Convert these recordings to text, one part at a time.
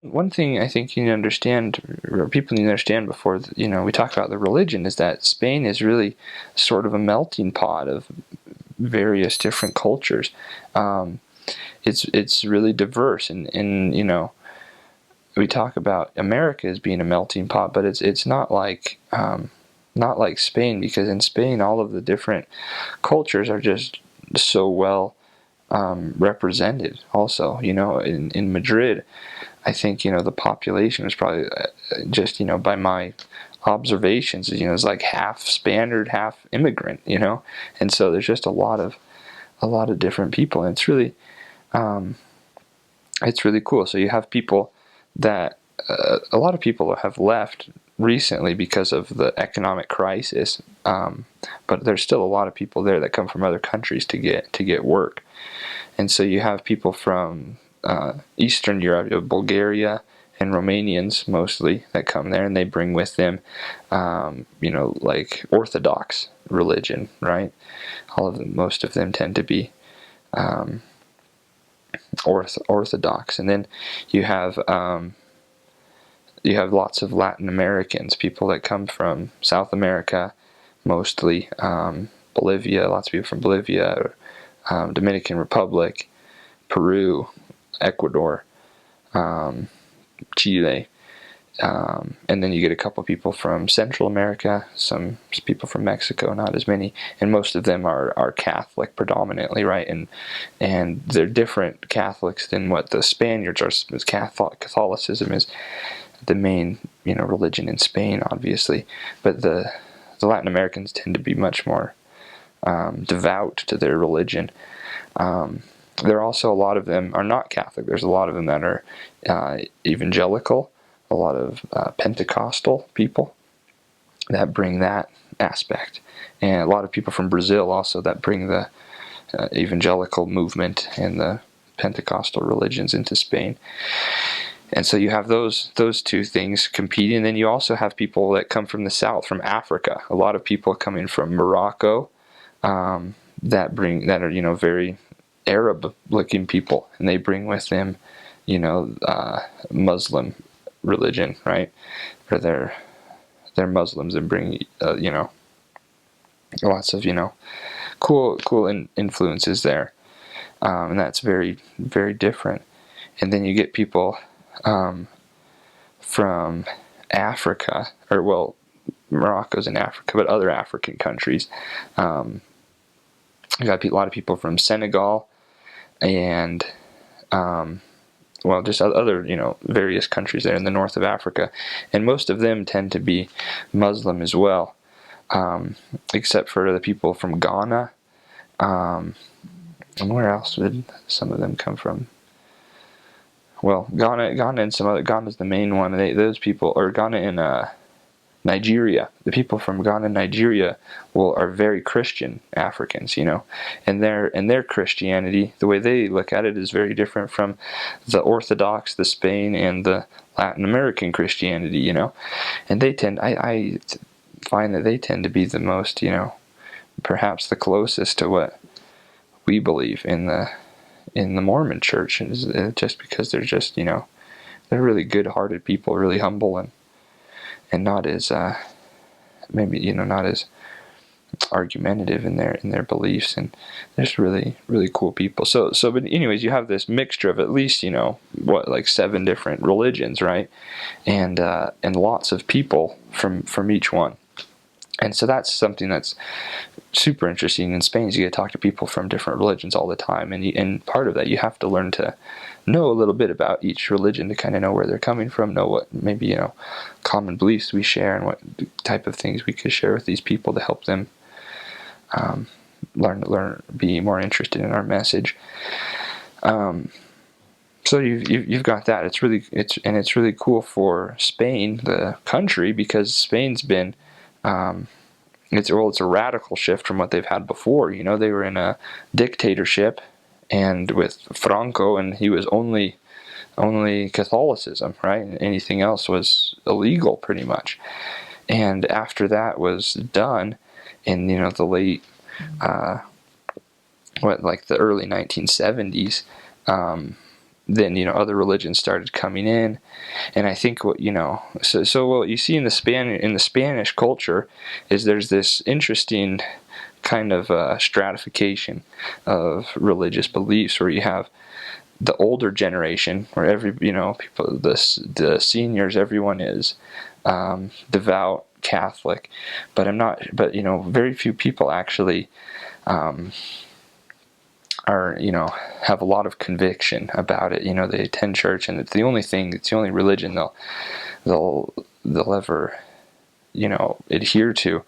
One thing I think you need to understand, or people need to understand before, we talk about the religion, is that Spain is really sort of a melting pot of various different cultures. Um, it's really diverse, and we talk about America as being a melting pot, but it's not like Spain, because in Spain all of the different cultures are just so well represented. Also, in Madrid, I think the population is probably just by my observations, is like half Spaniard, half immigrant, and so there's just a lot of different people, and um, it's really cool. So you have people that a lot of people have left recently because of the economic crisis, but there's still a lot of people there that come from other countries to get work, and so you have people from Eastern Europe, Bulgaria and Romanians mostly, that come there, and they bring with them, like Orthodox religion, right? Most of them tend to be um, Orthodox, and then you have um, you have lots of Latin Americans, people that come from South America, mostly Bolivia, lots of people from Bolivia, Dominican Republic, Peru, Ecuador, um, Chile, and then you get a couple people from Central America, some people from Mexico, not as many, and most of them are Catholic predominantly, right? And they're different Catholics than what the Spaniards are. Catholicism is the main religion in Spain, obviously, but the Latin Americans tend to be much more devout to their religion. There are also, a lot of them are not Catholic. There's a lot of them that are evangelical, a lot of Pentecostal people that bring that aspect, and a lot of people from Brazil also that bring the evangelical movement and the Pentecostal religions into Spain. And so you have those two things competing. And then you also have people that come from the south, from Africa. A lot of people coming from Morocco, that are very Arab-looking people, and they bring with them, Muslim religion, right? Or they're Muslims and bring lots of cool influences there, and that's very, very different. And then you get people from Africa, or well, Morocco's in Africa, but other African countries. You got a lot of people from Senegal and just other various countries there in the north of Africa, and most of them tend to be Muslim as well, except for the people from Ghana. And where else did some of them come from? Well, Ghana and some other. Ghana's the main one. Those people, or Ghana and Nigeria. The people from Ghana and Nigeria are very Christian Africans, and their Christianity, the way they look at it, is very different from the Orthodox, the Spain, and the Latin American Christianity, and they tend. I find that they tend to be the most, perhaps the closest to what we believe in the Mormon Church, is just because they're just they're really good-hearted people, really humble, and not as maybe not as argumentative in their beliefs, and they're just really, really cool people. But anyways, you have this mixture of at least like 7 different religions, right? And lots of people from each one. And so that's something that's super interesting in Spain, is you get to talk to people from different religions all the time, and part of that, you have to learn to know a little bit about each religion to kind of know where they're coming from, know what maybe common beliefs we share, and what type of things we could share with these people to help them learn, be more interested in our message. So you've got that. It's really cool for Spain, the country, because Spain's been it's a radical shift from what they've had before. They were in a dictatorship, and with Franco, and he was only Catholicism, right? Anything else was illegal, pretty much. And after that was done, in the late the early 1970s, then other religions started coming in, and I think what what you see in the Spanish culture is there's this interesting kind of stratification of religious beliefs, where you have the older generation, where every people, the seniors, everyone is devout Catholic, but very few people actually are have a lot of conviction about it. They attend church, and it's the only religion they'll ever adhere to.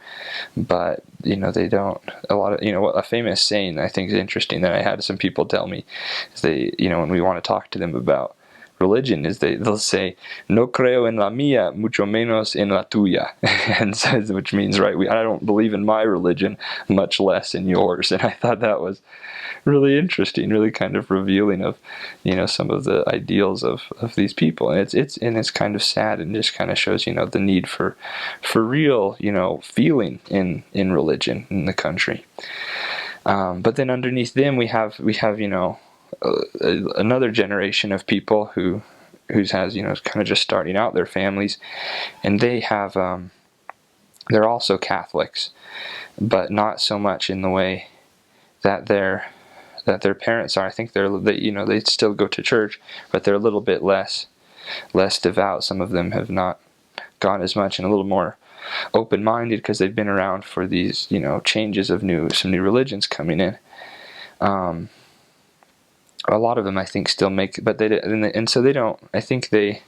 But they don't. A lot of a famous saying I think is interesting that I had some people tell me is they when we want to talk to them about religion is they'll say no creo en la mía, mucho menos en la tuya, and says, which means I don't believe in my religion, much less in yours. And I thought that was really interesting, really kind of revealing of some of the ideals of these people. And it's kind of sad, and just kind of shows the need for real feeling in religion in the country. But then underneath them we have another generation of people who has kind of just starting out their families, and they have they're also Catholics, but not so much in the way that their parents are. I think they still go to church, but they're a little bit less devout. Some of them have not gone as much, and a little more open-minded because they've been around for these changes of some new religions coming in. A lot of them I think still make, but so they don't. I think they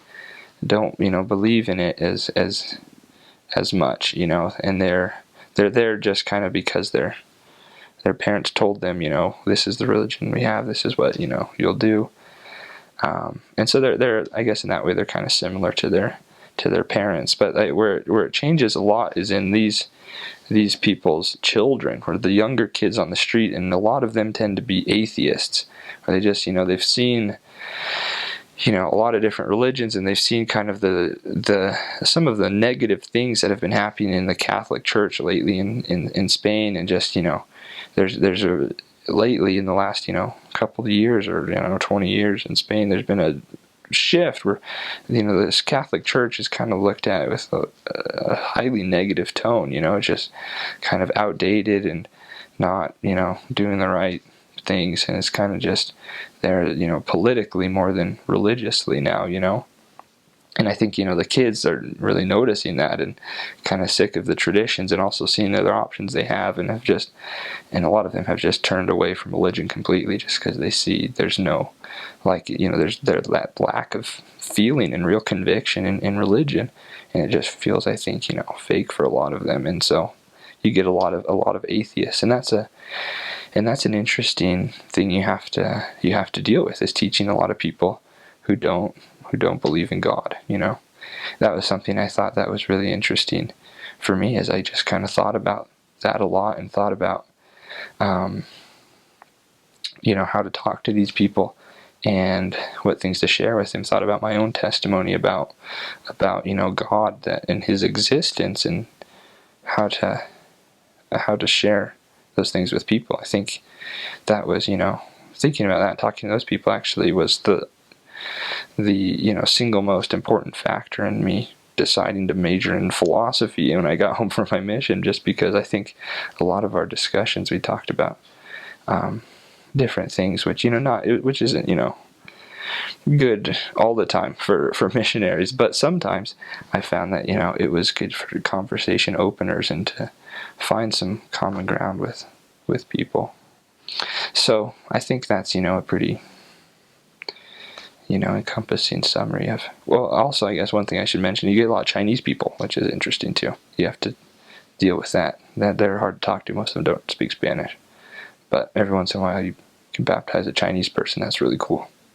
don't believe in it as much, and they're there just kind of because their parents told them, this is the religion we have, this is what you'll do, and so they're I guess in that way they're kind of similar to their parents. But where it changes a lot is in these people's children, or the younger kids on the street, and a lot of them tend to be atheists, or they just they've seen a lot of different religions, and they've seen kind of the some of the negative things that have been happening in the Catholic Church lately in Spain, and just there's lately in the last couple of years, or 20 years in Spain, there's been a shift where this Catholic Church is kind of looked at with a highly negative tone. It's just kind of outdated and not doing the right things, and it's kind of just there politically more than religiously now. And I think the kids are really noticing that, and kind of sick of the traditions, and also seeing the other options they have, and a lot of them have just turned away from religion completely, just because they see there's no there's that lack of feeling and real conviction in religion, and it just feels, I think, fake for a lot of them. And so you get a lot of atheists, and that's an interesting thing you have to deal with, is teaching a lot of people who don't believe in God. That was something I thought that was really interesting for me, as I just kind of thought about that a lot, and thought about how to talk to these people and what things to share with them. Thought about my own testimony about God, and His existence, and how to share those things with people. I think that was thinking about that, talking to those people actually was the single most important factor in me deciding to major in philosophy when I got home from my mission, just because I think a lot of our discussions we talked about different things, which which isn't good all the time for missionaries, but sometimes I found that it was good for conversation openers and to find some common ground with people. So I think that's a pretty encompassing summary of. Well, also I guess one thing I should mention, you get a lot of Chinese people, which is interesting too. You have to deal with that they're hard to talk to. Most of them don't speak Spanish, but every once in a while you can baptize a Chinese person. That's really cool.